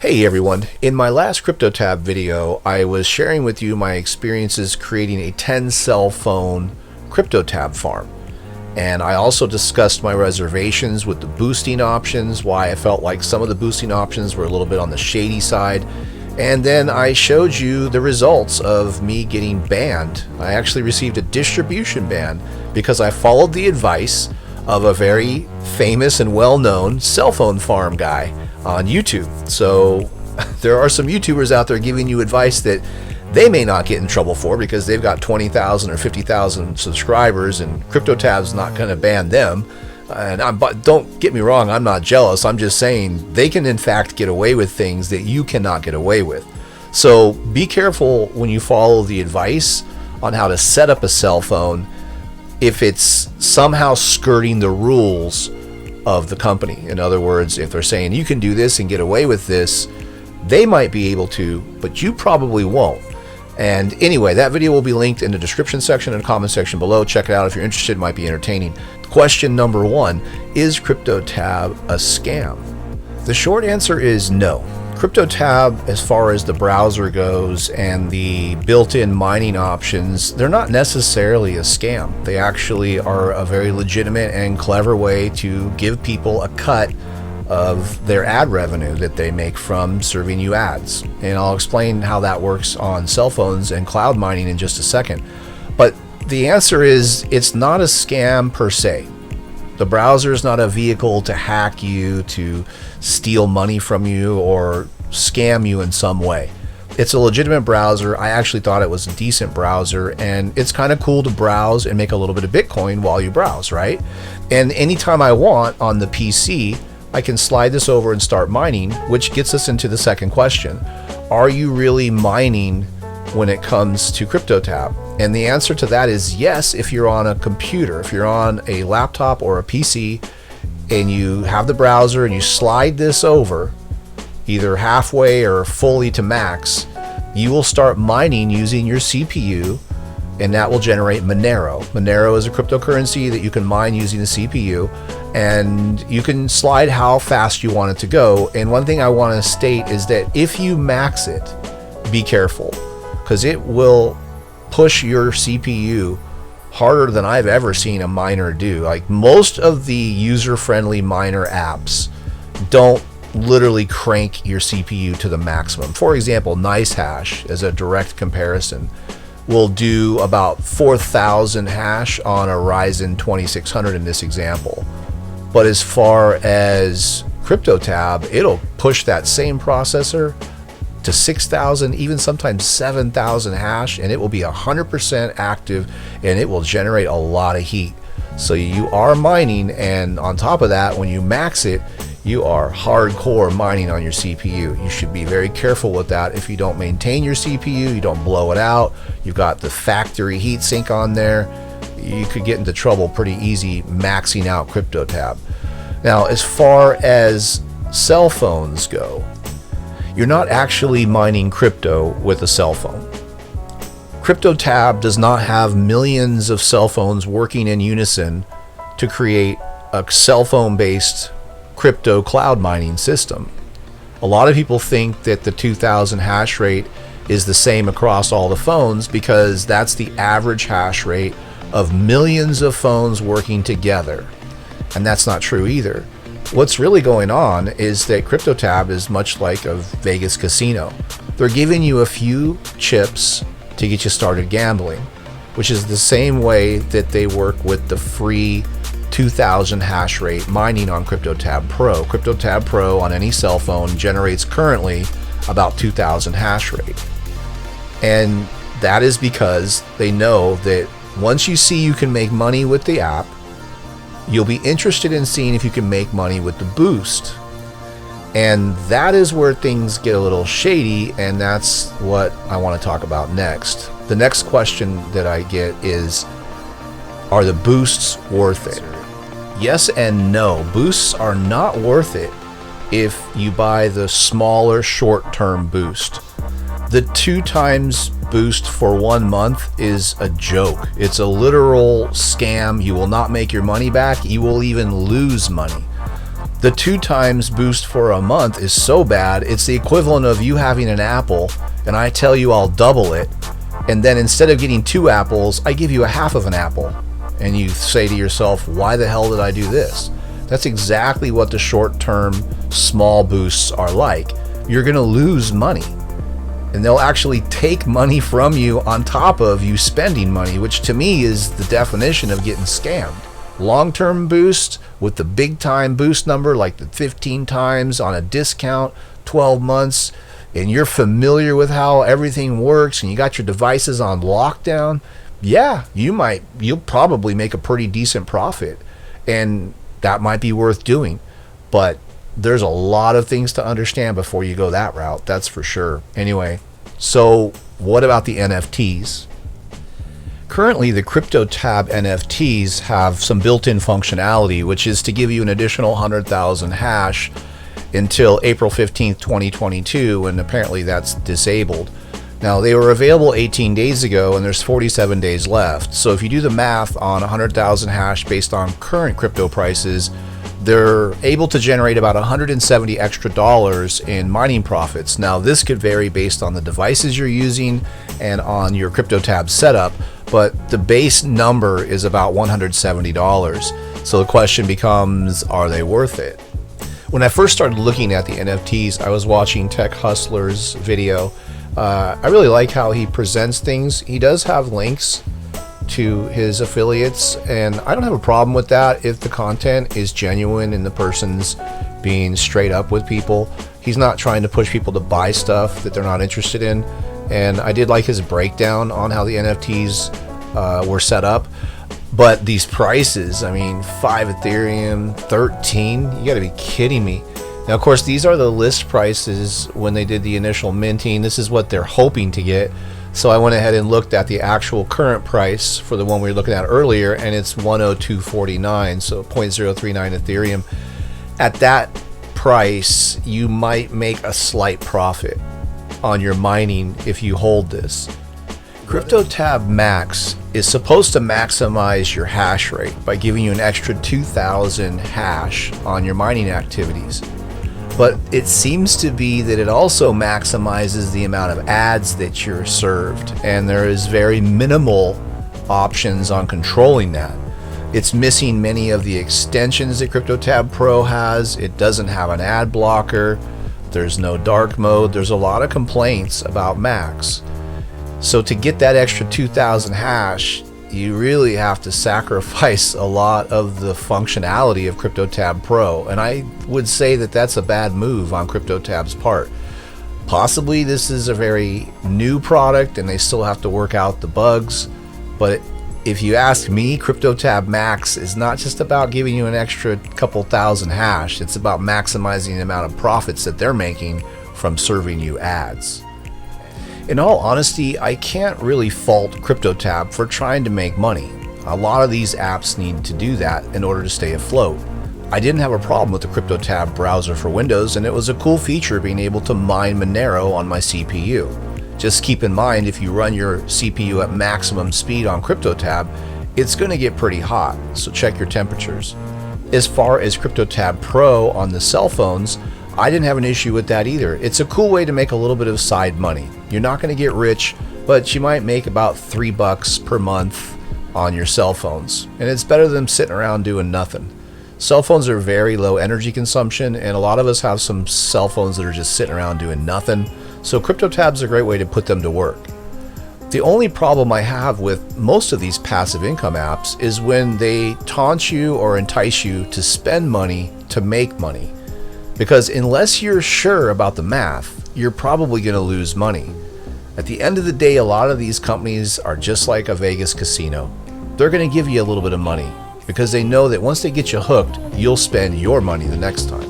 Hey everyone, in my last CryptoTab video, I was sharing with you my experiences creating a 10 cell phone CryptoTab farm. And I also discussed my reservations with the boosting options, why I felt like some of the boosting options were a little bit on the shady side. And then I showed you the results of me getting banned. I actually received a distribution ban because I followed the advice of a very famous and well-known cell phone farm guy on YouTube. So there are some YouTubers out there giving you advice that they may not get in trouble for because they've got 20,000 or 50,000 subscribers and CryptoTab's not going to ban them. But don't get me wrong, I'm not jealous. I'm just saying they can in fact get away with things that you cannot get away with. So be careful when you follow the advice on how to set up a cell phone if it's somehow skirting the rules of the company. In other words, if they're saying you can do this and get away with this, they might be able to, but you probably won't. And anyway, that video will be linked in the description section and comment section below. Check it out if you're interested. It might be entertaining. Question number 1, is CryptoTab a scam? The short answer is no. CryptoTab, as far as the browser goes and the built-in mining options, they're not necessarily a scam. They actually are a very legitimate and clever way to give people a cut of their ad revenue that they make from serving you ads. And I'll explain how that works on cell phones and cloud mining in just a second. But the answer is it's not a scam per se. The browser is not a vehicle to hack you, to steal money from you, or scam you in some way. It's a legitimate browser. I actually thought it was a decent browser, and it's kind of cool to browse and make a little bit of Bitcoin while you browse, right? And anytime I want on the PC, I can slide this over and start mining, which gets us into the second question. Are you really mining when it comes to CryptoTab? And the answer to that is yes, if you're on a computer. If you're on a laptop or a PC and you have the browser and you slide this over either halfway or fully to max, you will start mining using your CPU, and that will generate Monero. Monero is a cryptocurrency that you can mine using the CPU, and you can slide how fast you want it to go. And one thing I want to state is that if you max it, be careful, because it will push your CPU harder than I've ever seen a miner do. Like, most of the user-friendly miner apps don't literally crank your CPU to the maximum. For example, NiceHash, as a direct comparison, will do about 4,000 hash on a Ryzen 2600 in this example. But as far as CryptoTab, it'll push that same processor to 6,000, even sometimes 7,000 hash, and it will be 100% active, and it will generate a lot of heat. So you are mining, and on top of that, when you max it, you are hardcore mining on your CPU. You should be very careful with that. If you don't maintain your CPU, you don't blow it out, you've got the factory heatsink on there, you could get into trouble pretty easy maxing out CryptoTab. Now, as far as cell phones go, you're not actually mining crypto with a cell phone. CryptoTab does not have millions of cell phones working in unison to create a cell phone based crypto cloud mining system. A lot of people think that the 2000 hash rate is the same across all the phones because that's the average hash rate of millions of phones working together. And that's not true either. What's really going on is that CryptoTab is much like a Vegas casino. They're giving you a few chips to get you started gambling, which is the same way that they work with the free 2000 hash rate mining on CryptoTab Pro. CryptoTab Pro on any cell phone generates currently about 2000 hash rate. And that is because they know that once you see you can make money with the app, you'll be interested in seeing if you can make money with the boost. And that is where things get a little shady, and that's what I want to talk about next. The next question that I get is, are the boosts worth it? Yes and no. Boosts are not worth it if you buy the smaller short-term boost. The 2 times boost for 1 month is a joke. It's a literal scam. You will not make your money back. You will even lose money. The 2 times boost for a month is so bad, it's the equivalent of you having an apple and I tell you I'll double it, and then instead of getting 2 apples, I give you a half of an apple. And you say to yourself, why the hell did I do this? That's exactly what the short-term small boosts are like. You're going to lose money. And they'll actually take money from you on top of you spending money, which to me is the definition of getting scammed. Long-term boost with the big-time boost number, like the 15 times on a discount, 12 months, and you're familiar with how everything works and you got your devices on lockdown, yeah, you'll probably make a pretty decent profit, and that might be worth doing. But there's a lot of things to understand before you go that route, that's for sure. Anyway, so what about the NFTs? Currently, the CryptoTab NFTs have some built-in functionality, which is to give you an additional 100,000 hash until April 15th, 2022, and apparently that's disabled. Now, they were available 18 days ago, and there's 47 days left. So if you do the math on 100,000 hash based on current crypto prices, they're able to generate about $170 extra in mining profits. Now, this could vary based on the devices you're using and on your CryptoTab setup, but the base number is about $170. So the question becomes, are they worth it? When I first started looking at the NFTs, I was watching Tech Hustler's video. I really like how he presents things. He does have links to his affiliates, and I don't have a problem with that if the content is genuine and the person's being straight up with people. He's not trying to push people to buy stuff that they're not interested in, and I did like his breakdown on how the NFTs were set up. But these prices, I mean, 5 Ethereum, 13, you gotta be kidding me. Now, of course, these are the list prices when they did the initial minting. This is what they're hoping to get. So I went ahead and looked at the actual current price for the one we were looking at earlier, and it's 102.49, so 0.039 Ethereum. At that price, you might make a slight profit on your mining if you hold this. CryptoTab Max is supposed to maximize your hash rate by giving you an extra 2,000 hash on your mining activities. But it seems to be that it also maximizes the amount of ads that you're served, and there is very minimal options on controlling that. It's missing many of the extensions that CryptoTab Pro has. It doesn't have an ad blocker. There's no dark mode. There's a lot of complaints about Max. So to get that extra 2,000 hash, you really have to sacrifice a lot of the functionality of CryptoTab Pro, and I would say that that's a bad move on CryptoTab's part. Possibly this is a very new product and they still have to work out the bugs, but if you ask me, CryptoTab Max is not just about giving you an extra couple thousand hash, it's about maximizing the amount of profits that they're making from serving you ads. In all honesty, I can't really fault CryptoTab for trying to make money. A lot of these apps need to do that in order to stay afloat. I didn't have a problem with the CryptoTab browser for Windows, and it was a cool feature being able to mine Monero on my CPU. Just keep in mind, if you run your CPU at maximum speed on CryptoTab, it's going to get pretty hot, so check your temperatures. As far as CryptoTab Pro on the cell phones, I didn't have an issue with that either. It's a cool way to make a little bit of side money. You're not going to get rich, but you might make about $3 per month on your cell phones. And it's better than sitting around doing nothing. Cell phones are very low energy consumption, and a lot of us have some cell phones that are just sitting around doing nothing. So CryptoTab's a great way to put them to work. The only problem I have with most of these passive income apps is when they taunt you or entice you to spend money to make money. Because unless you're sure about the math, you're probably going to lose money. At the end of the day, a lot of these companies are just like a Vegas casino. They're going to give you a little bit of money because they know that once they get you hooked, you'll spend your money the next time.